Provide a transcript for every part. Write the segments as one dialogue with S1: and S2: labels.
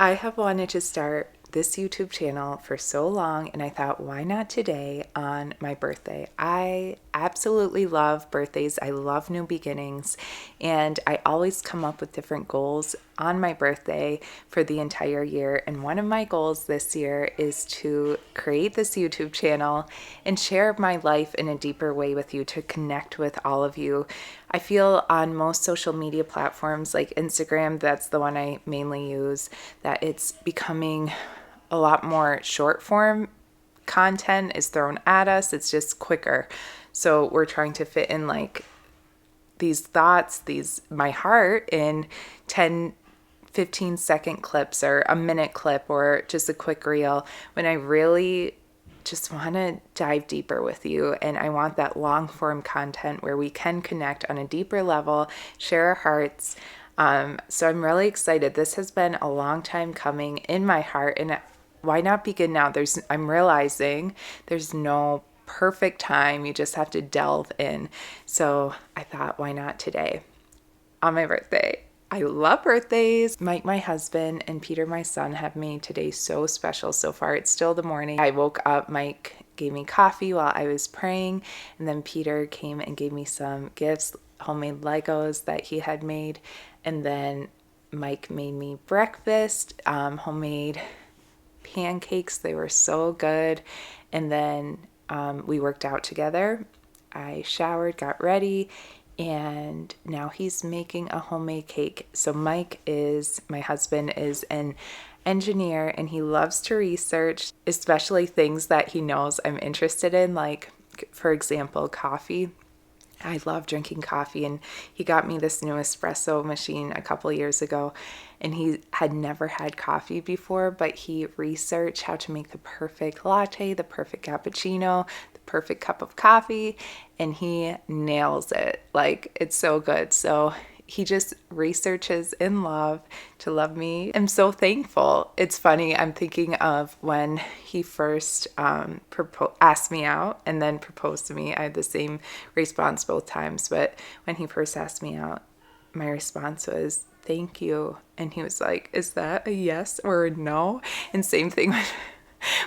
S1: I have wanted to start this YouTube channel for so long, and I thought, why not today on my birthday? I absolutely love birthdays. I love new beginnings, and I always come up with different goals on my birthday for the entire year. And one of my goals this year is to create this YouTube channel and share my life in a deeper way with you, to connect with all of you. I feel on most social media platforms like Instagram, that's the one I mainly use, that it's becoming a lot more short form content is thrown at us. It's just quicker. So we're trying to fit in like these thoughts, my heart in 10, 15-second clips or a minute clip or just a quick reel, when I really just want to dive deeper with you. And I want that long form content where we can connect on a deeper level, share our hearts. So I'm really excited. This has been a long time coming in my heart, and why not begin now? I'm realizing there's no perfect time. You just have to delve in. So I thought, why not today on my birthday? I love birthdays. Mike, my husband, and Peter, my son, have made today so special so far. It's still the morning. I woke up, Mike gave me coffee while I was praying, and then Peter came and gave me some gifts, homemade Legos that he had made, and then Mike made me breakfast, homemade pancakes. They were so good. And then we worked out together. I showered, got ready, and now he's making a homemade cake. So Mike my husband is an engineer, and he loves to research, especially things that he knows I'm interested in, like, for example, coffee. I love drinking coffee, and he got me this new espresso machine a couple years ago, and he had never had coffee before, but he researched how to make the perfect latte, the perfect cappuccino, the perfect cup of coffee, and he nails it. Like, it's so good. So he just researches in love to love me. I'm so thankful. It's funny, I'm thinking of when he first asked me out and then proposed to me. I had the same response both times, but when he first asked me out, my response was, thank you. And he was like, is that a yes or a no? And same thing when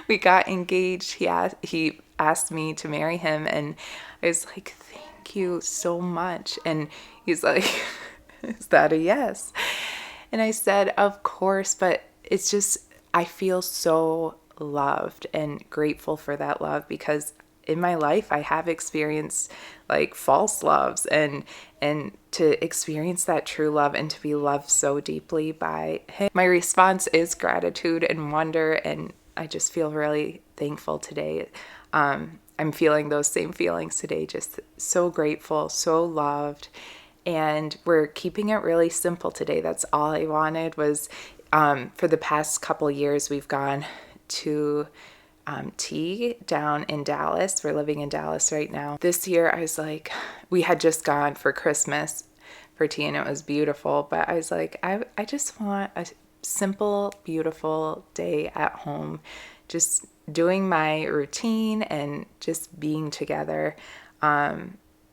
S1: we got engaged. He asked me to marry him, and I was like, thank you so much. And he's like, is that a yes? And I said, of course, but it's just, I feel so loved and grateful for that love, because in my life I have experienced like false loves, and to experience that true love and to be loved so deeply by him, my response is gratitude and wonder, and I just feel really thankful today. I'm feeling those same feelings today, just so grateful, so loved. And we're keeping it really simple today. That's all I wanted was, for the past couple years, we've gone to tea down in Dallas. We're living in Dallas right now. This year, I was like, we had just gone for Christmas for tea, and it was beautiful. But I was like, I just want a simple, beautiful day at home, just doing my routine and just being together.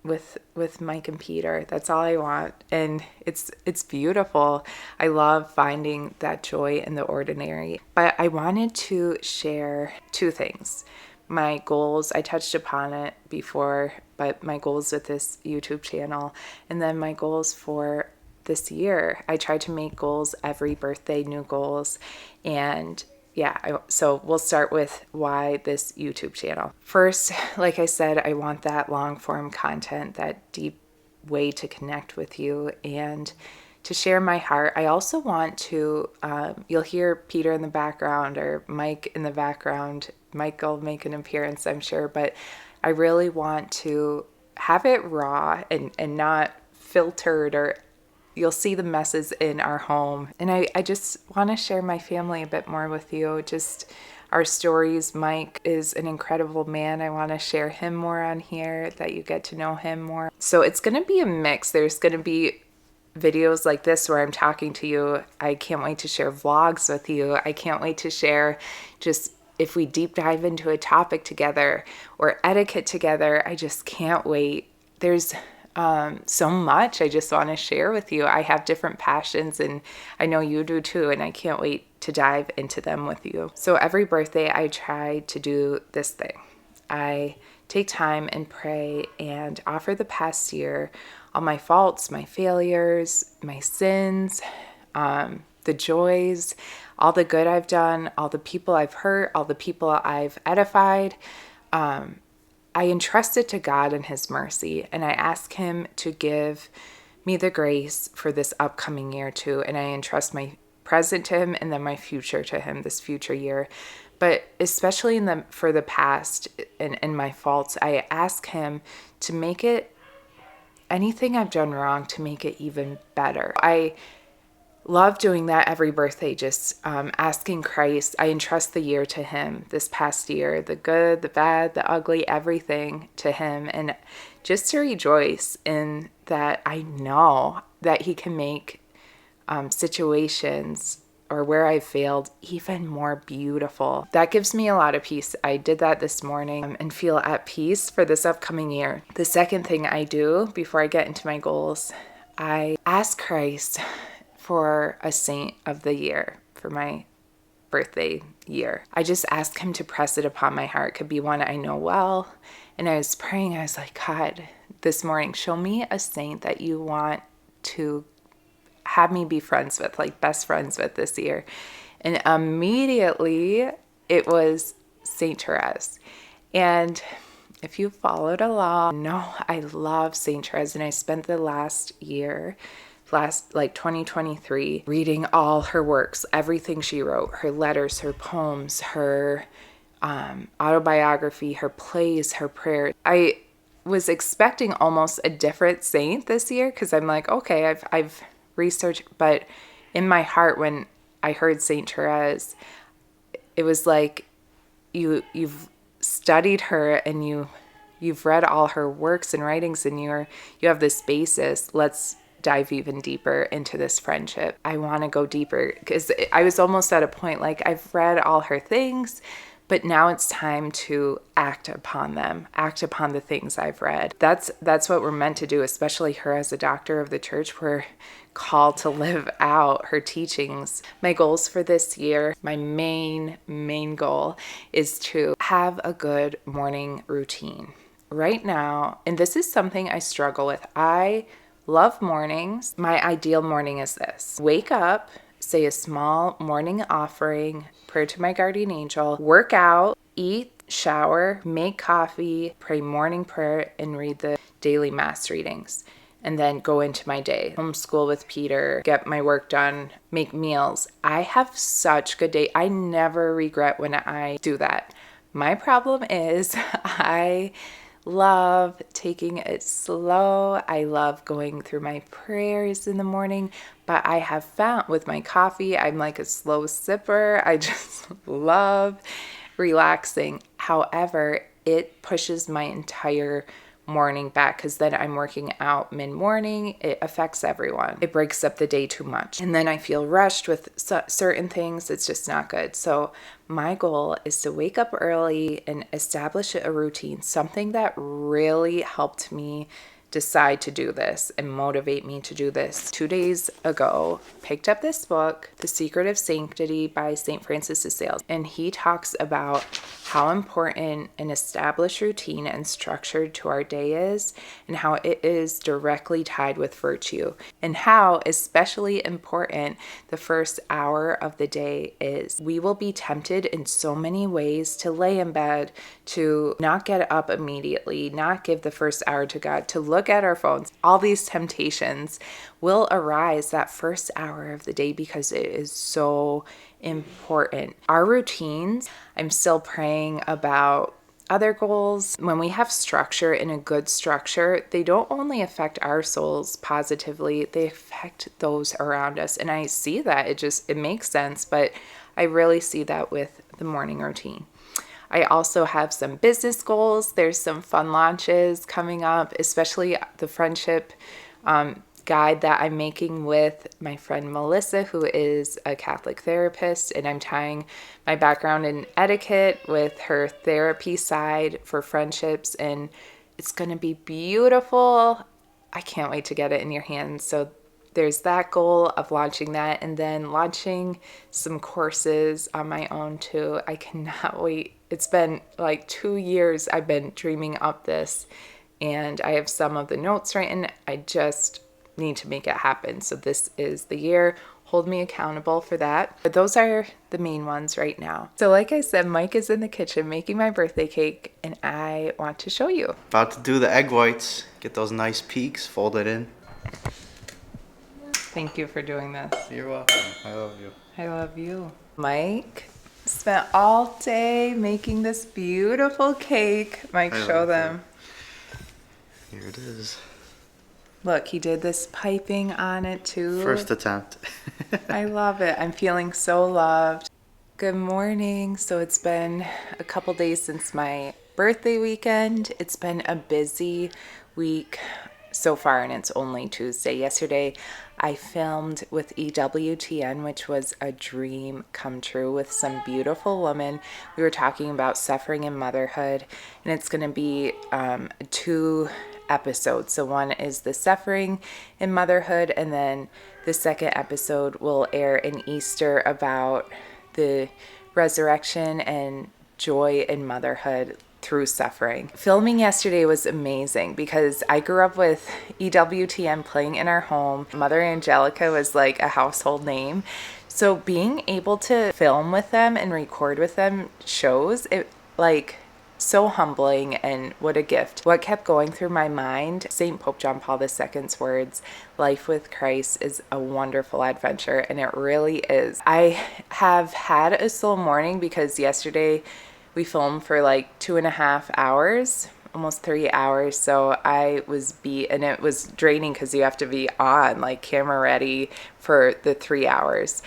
S1: With Mike and Peter. That's all I want. And it's beautiful. I love finding that joy in the ordinary. But I wanted to share two things. My goals, I touched upon it before, but my goals with this YouTube channel, and then my goals for this year. I try to make goals every birthday, new goals. And yeah, so we'll start with why this YouTube channel. First, like I said, I want that long form content, that deep way to connect with you and to share my heart. I also want to, you'll hear Peter in the background or Mike in the background. Mike will make an appearance, I'm sure, but I really want to have it raw and not filtered, or you'll see the messes in our home. And I just want to share my family a bit more with you, just our stories. Mike is an incredible man. I want to share him more on here, that you get to know him more. So it's going to be a mix. There's going to be videos like this where I'm talking to you. I can't wait to share vlogs with you. I can't wait to share just if we deep dive into a topic together or etiquette together. I just can't wait. There's so much I just want to share with you. I have different passions, and I know you do too, and I can't wait to dive into them with you. So every birthday, I try to do this thing. I take time and pray and offer the past year, all my faults, my failures, my sins, the joys, all the good I've done, all the people I've hurt, all the people I've edified. I entrust it to God and His mercy, and I ask Him to give me the grace for this upcoming year too. And I entrust my present to Him and then my future to Him this future year. But especially for the past and my faults, I ask Him to make it, anything I've done wrong, to make it even better. I love doing that every birthday, just asking Christ. I entrust the year to Him, this past year, the good, the bad, the ugly, everything to Him. And just to rejoice in that I know that He can make situations or where I failed even more beautiful. That gives me a lot of peace. I did that this morning and feel at peace for this upcoming year. The second thing I do before I get into my goals, I ask Christ for a saint of the year for my birthday year. I just ask Him to press it upon my heart. It could be one I know well. And I was praying, I was like, God, this morning, show me a saint that you want to have me be friends with, like best friends with this year. And immediately it was Saint Therese. And if you followed along, no, I love Saint Therese. And I spent the last 2023, reading all her works, everything she wrote, her letters, her poems, her autobiography, her plays, her prayers. I was expecting almost a different saint this year because I'm like, okay, I've researched, but in my heart, when I heard Saint Therese, it was like you've studied her and you've read all her works and writings, and you have this basis. Let's dive even deeper into this friendship. I want to go deeper because I was almost at a point like I've read all her things, but now it's time to act upon them, act upon the things I've read. That's what we're meant to do, especially her as a doctor of the church. We're called to live out her teachings. My goals for this year, my main goal is to have a good morning routine. Right now, and this is something I struggle with, I love mornings. My ideal morning is this: wake up, say a small morning offering, prayer to my guardian angel, work out, eat, shower, make coffee, pray morning prayer, and read the daily mass readings. And then go into my day, homeschool with Peter, get my work done, make meals. I have such good day. I never regret when I do that. My problem is I love taking it slow. I love going through my prayers in the morning, but I have found with my coffee, I'm like a slow sipper. I just love relaxing. However, it pushes my entire morning back because then I'm working out mid-morning. It affects everyone. It breaks up the day too much. And then I feel rushed with certain things. It's just not good. So my goal is to wake up early and establish a routine, something that really helped me decide to do this and motivate me to do this. 2 days ago, picked up this book, The Secret of Sanctity by St. Francis of Sales, and he talks about how important an established routine and structure to our day is, and how it is directly tied with virtue, and how especially important the first hour of the day is. We will be tempted in so many ways to lay in bed, to not get up immediately, not give the first hour to God, to look at our phones. All these temptations will arise that first hour of the day because it is so important. Our routines, I'm still praying about other goals. When we have structure and a good structure, they don't only affect our souls positively, they affect those around us. And I see that. It makes sense, but I really see that with the morning routine. I also have some business goals. There's some fun launches coming up, especially the friendship guide that I'm making with my friend Melissa, who is a Catholic therapist, and I'm tying my background in etiquette with her therapy side for friendships, and it's going to be beautiful. I can't wait to get it in your hands. So there's that goal of launching that, and then launching some courses on my own too. I cannot wait. It's been like 2 years I've been dreaming up this, and I have some of the notes written. I just need to make it happen. So this is the year. Hold me accountable for that. But those are the main ones right now. So like I said, Mike is in the kitchen making my birthday cake, and I want to show you.
S2: About to do the egg whites. Get those nice peaks, fold it in.
S1: Thank you for doing this.
S2: You're welcome. I love you.
S1: I love you. Mike spent all day making this beautiful cake. Mike, show them.
S2: Here it is.
S1: Look, he did this piping on it too.
S2: First attempt.
S1: I love it. I'm feeling so loved. Good morning. So it's been a couple days since my birthday weekend. It's been a busy week so far, and it's only Tuesday. Yesterday, I filmed with EWTN, which was a dream come true with some beautiful women. We were talking about suffering in motherhood, and it's going to be 2 episodes. So one is the suffering in motherhood, and then the second episode will air in Easter about the resurrection and joy in motherhood through suffering. Filming yesterday was amazing because I grew up with EWTN playing in our home. Mother Angelica was like a household name. So being able to film with them and record with them shows it like so humbling, and what a gift. What kept going through my mind, St. Pope John Paul II's words, life with Christ is a wonderful adventure, and it really is. I have had a slow morning because yesterday we filmed for like 2.5 hours, almost 3 hours. So I was beat, and it was draining because you have to be on, like camera ready for the 3 hours.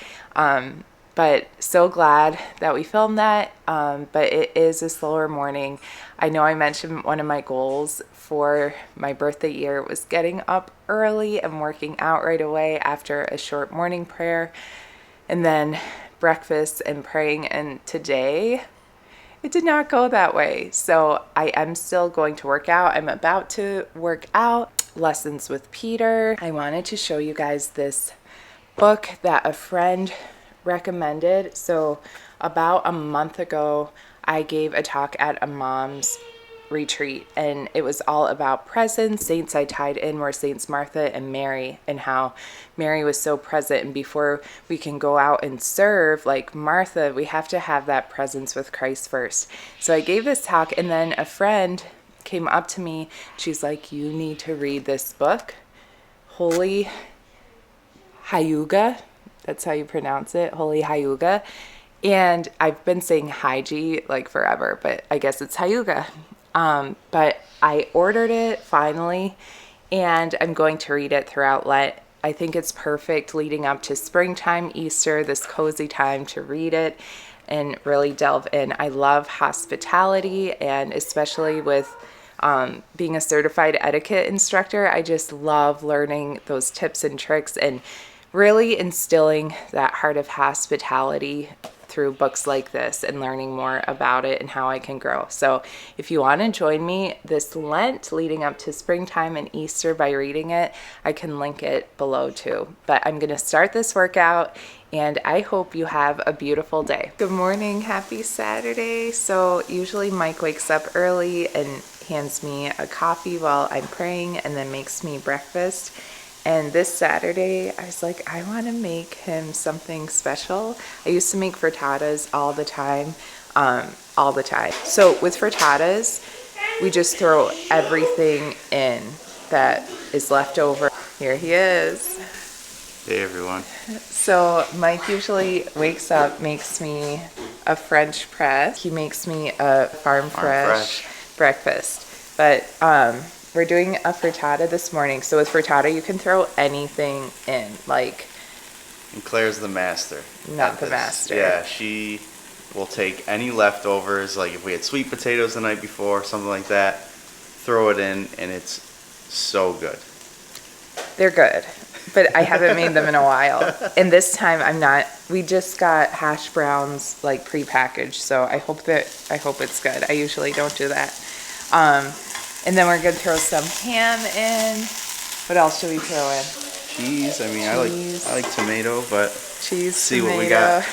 S1: But so glad that we filmed that. But it is a slower morning. I know I mentioned one of my goals for my birthday year was getting up early and working out right away after a short morning prayer, and then breakfast and praying. And today, it did not go that way. So I am still going to work out. I'm about to work out. Lessons with Peter. I wanted to show you guys this book that a friend recommended. So about a month ago, I gave a talk at a mom's retreat, and it was all about presence. Saints I tied in were Saints Martha and Mary, and how Mary was so present, and before we can go out and serve like Martha, we have to have that presence with Christ first. So I gave this talk, and then a friend came up to me. She's like, you need to read this book, Holy Hyuga. That's how you pronounce it, Holy Hyuga. And I've been saying Hygie like forever, but I guess it's Hyuga. But I ordered it finally, and I'm going to read it throughout Lent. I think it's perfect leading up to springtime, Easter, this cozy time to read it and really delve in. I love hospitality, and especially with being a certified etiquette instructor, I just love learning those tips and tricks and really instilling that heart of hospitality through books like this and learning more about it and how I can grow. So if you want to join me this Lent leading up to springtime and Easter by reading it, I can link it below too. But I'm going to start this workout, and I hope you have a beautiful day. Good morning. Happy Saturday. So usually Mike wakes up early and hands me a coffee while I'm praying, and then makes me breakfast. And this Saturday, I was like, I want to make him something special. I used to make frittatas all the time. So with frittatas, we just throw everything in that is left over. Here he is.
S2: Hey, everyone.
S1: So Mike usually wakes up, makes me a French press. He makes me a farm fresh breakfast. But we're doing a frittata this morning. So with frittata, you can throw anything in, like.
S2: And Claire's the master.
S1: Not the master.
S2: Yeah, she will take any leftovers, like if we had sweet potatoes the night before, something like that, throw it in, and it's so good.
S1: They're good, but I haven't made them in a while. And this time I'm not. We just got hash browns like prepackaged, so I hope it's good. I usually don't do that. And then we're gonna throw some ham in. What else should we throw in?
S2: cheese. I mean,
S1: Cheese.
S2: I like tomato, but
S1: Cheese,
S2: see
S1: tomato.
S2: what we got.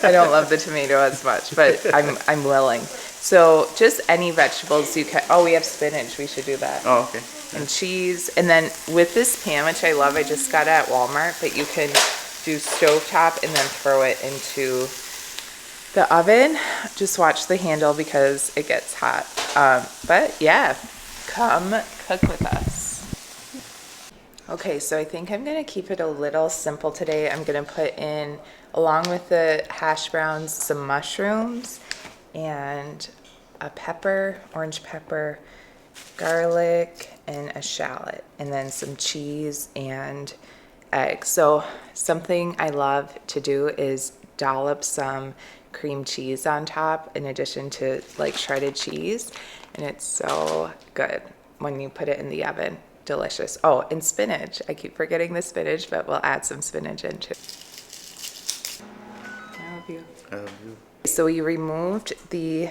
S1: I don't love the tomato as much, but I'm willing. So just any vegetables you can. Oh, we have spinach. We should do that.
S2: Oh, okay.
S1: And cheese. And then with this pan, which I love, I just got it at Walmart, but you can do stovetop and then throw it into the oven. Just watch the handle because it gets hot. But yeah, come cook with us. Okay, so I think I'm going to keep it a little simple today. I'm going to put in, along with the hash browns, some mushrooms and a pepper, orange pepper, garlic, and a shallot, and then some cheese and eggs. So something I love to do is dollop some cream cheese on top in addition to like shredded cheese, and it's so good when you put it in the oven. Delicious. Oh, and spinach. I keep forgetting the spinach, but we'll add some spinach into it. I love you.
S2: I love you.
S1: So we removed the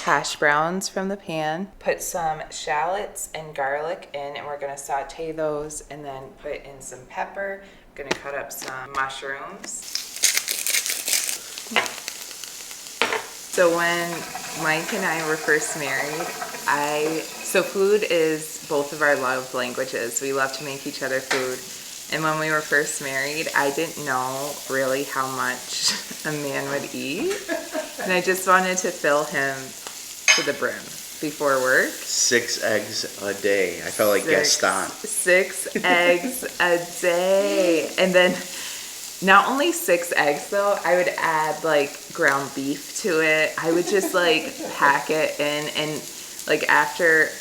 S1: hash browns from the pan, put some shallots and garlic in, and we're going to saute those and then put in some pepper. I'm going to cut up some mushrooms. So when Mike and I were first married, so food is both of our love languages. We love to make each other food. And when we were first married, I didn't know really how much a man would eat. And I just wanted to fill him to the brim before work.
S2: 6 eggs a day. I felt like Gaston.
S1: 6 eggs a day. And then not only 6 eggs though, I would add like ground beef to it. I would just like pack it in, and like after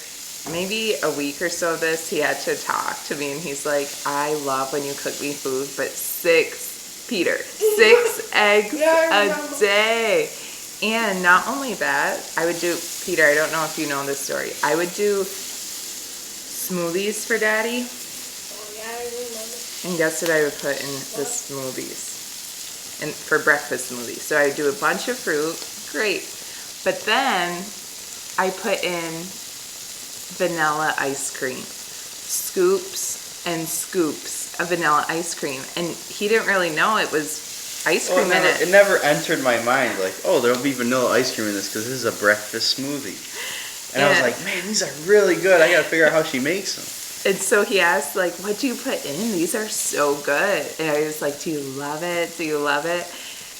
S1: maybe a week or so of this, he had to talk to me and he's like, I love when you cook me food, but 6 eggs a day. And not only that, I would do, Peter, I don't know if you know this story, I would do smoothies for Daddy.
S3: Oh, yeah, I remember.
S1: And guess what I would put in the smoothies? And for breakfast smoothies. So I would do a bunch of fruit, great. But then I put in vanilla ice cream, scoops and scoops of vanilla ice cream, and he didn't really know it was ice cream in it.
S2: It never entered my mind like, oh, there'll be vanilla ice cream in this because this is a breakfast smoothie. And I was like, man, these are really good. I gotta figure out how she makes them.
S1: And so he asked, like, what do you put in? These are so good. And I was like, do you love it? Do you love it?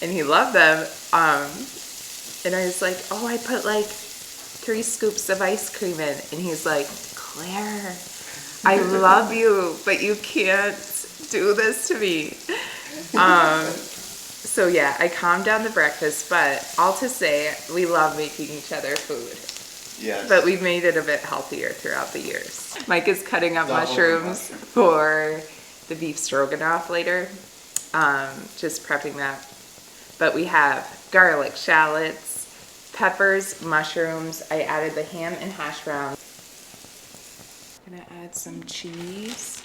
S1: And he loved them. And I was like, oh, I put like 3 scoops of ice cream in. And he's like, Claire, I love you, but you can't do this to me. So yeah, I calmed down the breakfast, but all to say, we love making each other food.
S2: Yes.
S1: But we've made it a bit healthier throughout the years. Mike is cutting up
S2: Double
S1: mushrooms for the beef stroganoff later. Just prepping that. But we have garlic, shallots, peppers, mushrooms. I added the ham and hash browns. I'm gonna add some cheese.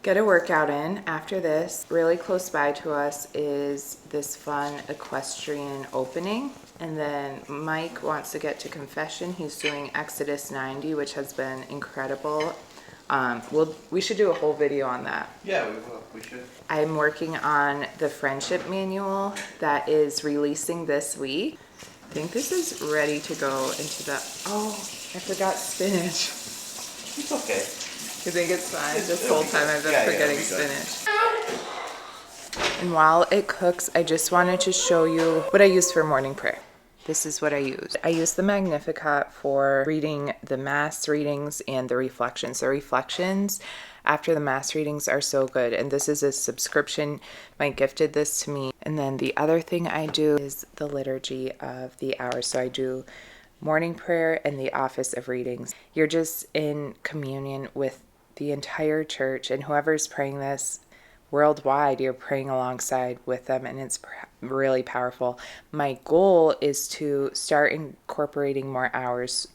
S1: Get a workout in after this. Really close by to us is this fun equestrian opening. And then Mike wants to get to confession. He's doing Exodus 90, which has been incredible. We should do a whole video on that.
S2: Yeah, we will. We should.
S1: I'm working on the friendship manual that is releasing this week. I think this is ready to go into the, oh, I forgot spinach.
S2: It's okay.
S1: You think it's fine? This whole time I've been forgetting
S2: it'll be good.
S1: spinach. And while it cooks, I just wanted to show you what I use for morning prayer. This is what I use. I use the Magnificat for reading the Mass readings and the reflections. The reflections after the Mass readings are so good. And this is a subscription. Mike gifted this to me. And then the other thing I do is the liturgy of the hours. So I do morning prayer and the office of readings. You're just in communion with the entire church, and whoever's praying this worldwide, you're praying alongside with them, and it's really powerful. My goal is to start incorporating more hours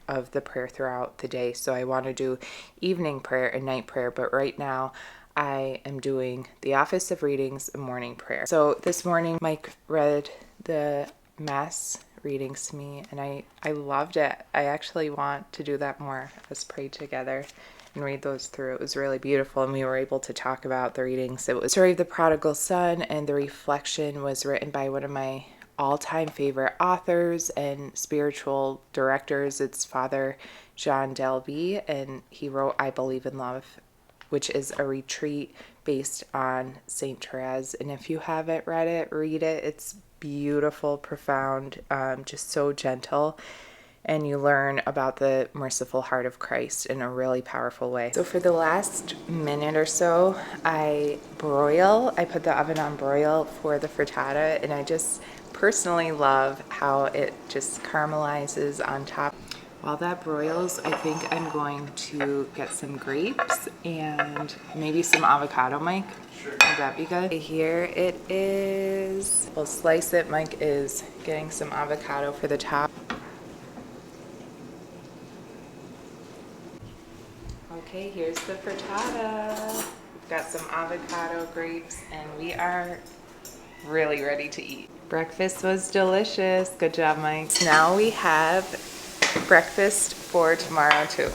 S1: of the prayer throughout the day. So I want to do evening prayer and night prayer, but right now I am doing the office of readings and morning prayer. So this morning Mike read the Mass readings to me, and I loved it. I actually want to do that more. Let's pray together and read those through. It was really beautiful, and we were able to talk about the readings. It was Story of the Prodigal Son, and the reflection was written by one of my all-time favorite authors and spiritual directors. It's Father John Delby, and he wrote I Believe in Love, which is a retreat based on Saint Therese. And if you haven't read it, read it. It's beautiful, profound, just so gentle. And you learn about the merciful heart of Christ in a really powerful way. So for the last minute or so, I put the oven on broil for the frittata, and I just personally love how it just caramelizes on top. While that broils, I think I'm going to get some grapes and maybe some avocado, Mike. Sure. Would that be good? Here it is. We'll slice it. Mike is getting some avocado for the top. Okay, here's the frittata. We've got some avocado, grapes, and we are really ready to eat. Breakfast was delicious. Good job, Mike. Now we have breakfast for tomorrow too.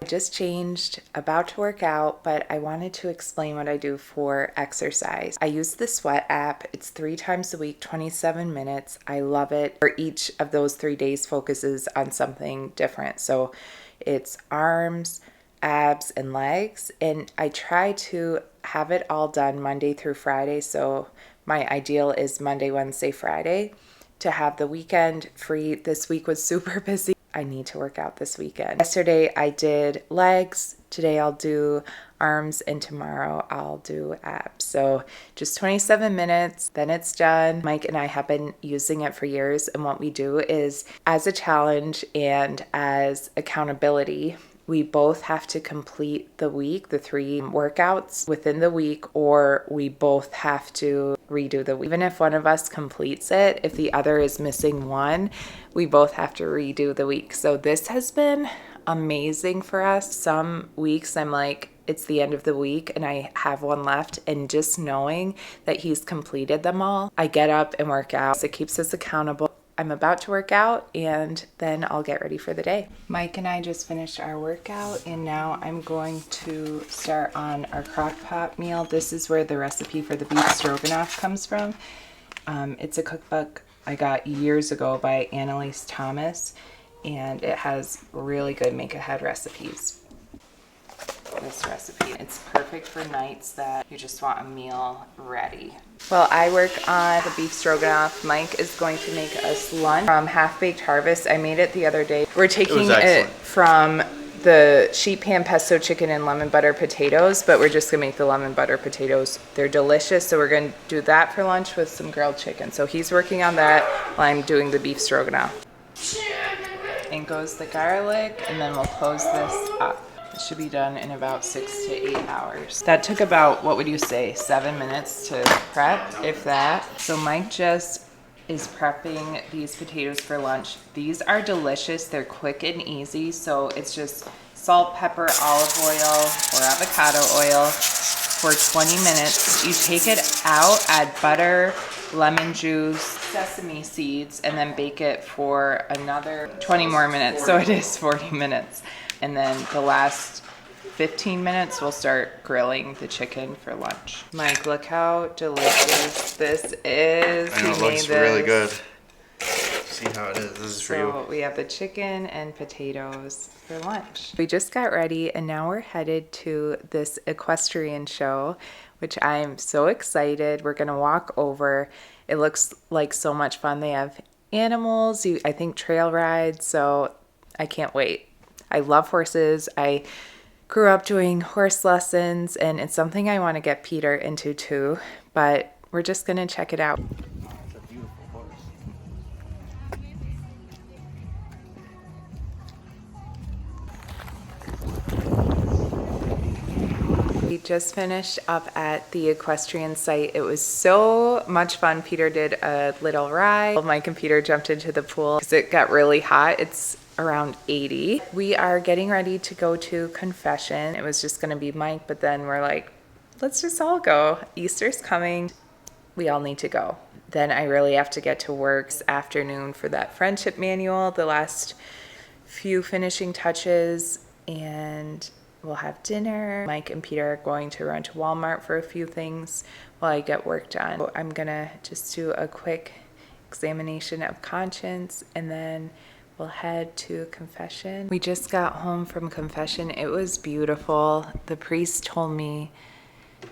S1: I just changed, about to work out, but I wanted to explain what I do for exercise. I use the Sweat app. It's 3 times a week, 27 minutes. I love it. For each of those 3 days focuses on something different. So it's arms, abs, and legs. And I try to have it all done Monday through Friday. So my ideal is Monday, Wednesday, Friday to have the weekend free. This week was super busy. I need to work out this weekend. Yesterday I did legs. Today I'll do arms, and tomorrow I'll do abs. So just 27 minutes, then it's done. Mike and I have been using it for years, and what we do is, as a challenge and as accountability, we both have to complete the week, the 3 workouts within the week, or we both have to redo the week. Even if one of us completes it, if the other is missing one, we both have to redo the week. So this has been amazing for us. Some weeks I'm like, it's the end of the week and I have one left, and just knowing that he's completed them all, I get up and work out. So it keeps us accountable. I'm about to work out, and then I'll get ready for the day. Mike and I just finished our workout, and now I'm going to start on our crock pot meal. This is where the recipe for the beef stroganoff comes from. It's a cookbook I got years ago by Annalise Thomas, and it has really good make-ahead recipes. This recipe, it's perfect for nights that you just want a meal ready. Well, I work on the beef stroganoff. Mike is going to make us lunch from Half Baked Harvest. I made it the other day. We're taking it from the sheet pan pesto chicken and lemon butter potatoes, but we're just gonna make the lemon butter potatoes. They're delicious, so we're gonna do that for lunch with some grilled chicken. So he's working on that while I'm doing the beef stroganoff. In goes the garlic, and then we'll close this up. It should be done in about 6 to 8 hours. That took about, what would you say, 7 minutes to prep, if that. So Mike just is prepping these potatoes for lunch. These are delicious. They're quick and easy. So it's just salt, pepper, olive oil, or avocado oil for 20 minutes. You take it out, add butter, lemon juice, sesame seeds, and then bake it for another 20 more minutes. So it is 40 minutes. And then the last 15 minutes, we'll start grilling the chicken for lunch. Mike, look how delicious this is.
S2: I know, it looks really good. See how it is. This is for you.
S1: So we have the chicken and potatoes for lunch. We just got ready, and now we're headed to this equestrian show, which I am so excited. We're gonna walk over. It looks like so much fun. They have animals, I think trail rides, so I can't wait. I love horses. I grew up doing horse lessons, and it's something I want to get Peter into too, but we're just going to check it out.
S2: It's a beautiful horse.
S1: We just finished up at the equestrian site. It was so much fun. Peter did a little ride. Mike and Peter jumped into the pool because it got really hot. It's around 80. We are getting ready to go to confession. It was just going to be Mike, but then we're like, let's just all go. Easter's coming. We all need to go. Then I really have to get to work this afternoon for that friendship manual, the last few finishing touches, and we'll have dinner. Mike and Peter are going to run to Walmart for a few things while I get work done. I'm gonna just do a quick examination of conscience, and then we'll head to confession. We just got home from confession. It was beautiful. The priest told me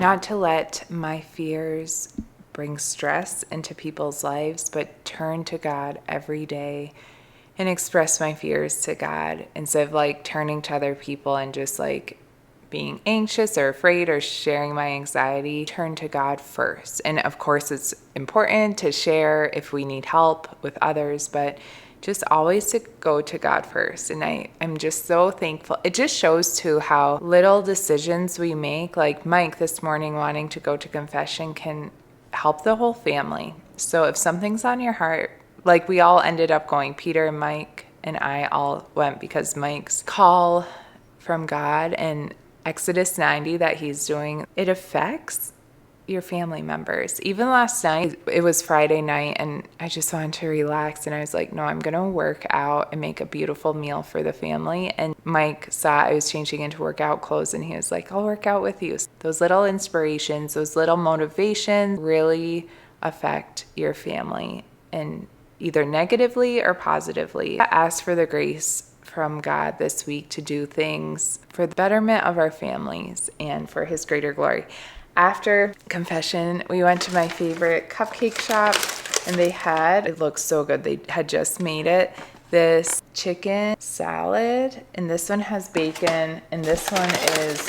S1: not to let my fears bring stress into people's lives, but turn to God every day and express my fears to God instead of like turning to other people and just like being anxious or afraid or sharing my anxiety. Turn to God first. And of course, it's important to share if we need help with others, but just always to go to God first. And I'm just so thankful. It just shows too how little decisions we make, like Mike this morning wanting to go to confession, can help the whole family. So if something's on your heart, like we all ended up going, Peter and Mike and I all went because Mike's call from God and Exodus 90 that he's doing, it affects your family members. Even last night, it was Friday night and I just wanted to relax, and I was like, no, I'm gonna work out and make a beautiful meal for the family. And Mike saw I was changing into workout clothes and he was like, I'll work out with you. Those little inspirations, those little motivations really affect your family, and either negatively or positively. Ask for the grace from God this week to do things for the betterment of our families and for his greater glory. After confession, we went to my favorite cupcake shop, and it looks so good. They had just made it. This chicken salad, and this one has bacon, and this one is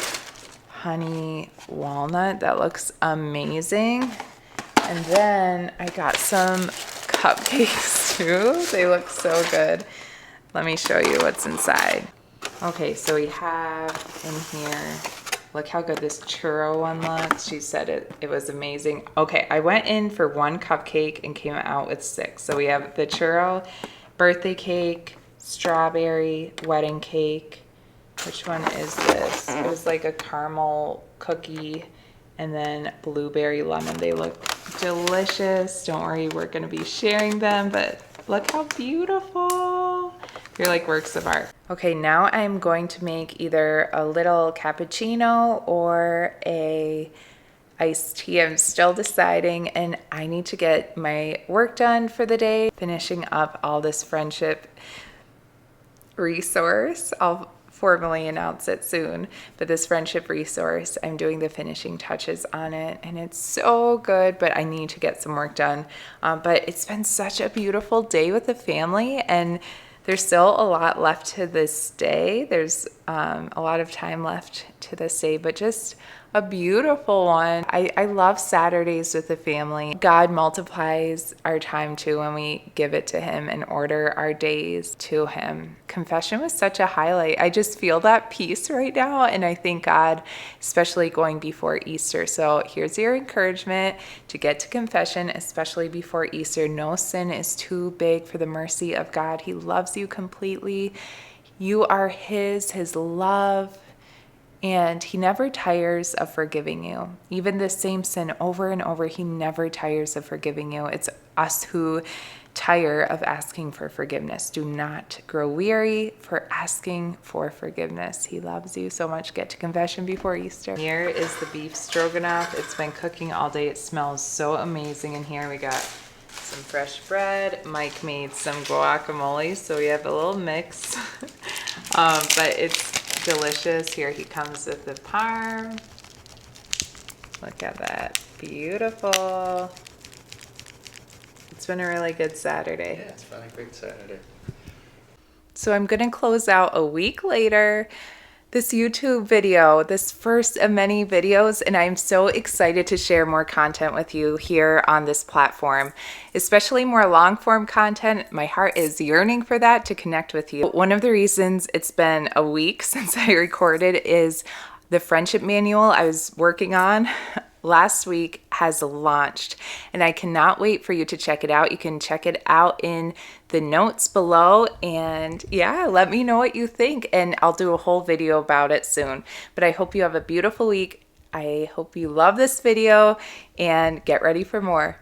S1: honey walnut. That looks amazing. And then I got some cupcakes too. They look so good. Let me show you what's inside. Okay, so we have in here, look how good this churro one looks. She said it was amazing. Okay, I went in for one cupcake and came out with 6. So we have the churro, birthday cake, strawberry, wedding cake. Which one is this? It was like a caramel cookie, and then blueberry lemon. They look delicious. Don't worry, we're gonna be sharing them, but look how beautiful. They're like works of art. Okay, now I'm going to make either a little cappuccino or a iced tea. I'm still deciding, and I need to get my work done for the day, finishing up all this friendship resource. I'll formally announce it soon, but this friendship resource, I'm doing the finishing touches on it, and it's so good, but I need to get some work done. But it's been such a beautiful day with the family, and there's still a lot left to this day. There's a lot of time left to this day, but just a beautiful one. I love Saturdays with the family. God multiplies our time too when we give it to him and order our days to him. Confession was such a highlight. I just feel that peace right now, and I thank God, especially going before Easter. So here's your encouragement to get to confession, especially before Easter. No sin is too big for the mercy of God. He loves you completely. You are his love. And he never tires of forgiving you. Even the same sin over and over, he never tires of forgiving you. It's us who tire of asking for forgiveness. Do not grow weary for asking for forgiveness. He loves you so much. Get to confession before Easter. Here is the beef stroganoff. It's been cooking all day. It smells so amazing in here. We got some fresh bread. Mike made some guacamole, so we have a little mix. But it's delicious. Here he comes with the parm. Look at that. Beautiful. It's been a really good Saturday.
S2: Yeah, it's been a great Saturday.
S1: So I'm going to close out a week later this YouTube video, this first of many videos, and I'm so excited to share more content with you here on this platform, especially more long form content. My heart is yearning for that, to connect with you. One of the reasons it's been a week since I recorded is the friendship manual I was working on last week has launched, and I cannot wait for you to check it out. You can check it out in the notes below, and yeah, let me know what you think, and I'll do a whole video about it soon. But I hope you have a beautiful week. I hope you love this video and get ready for more.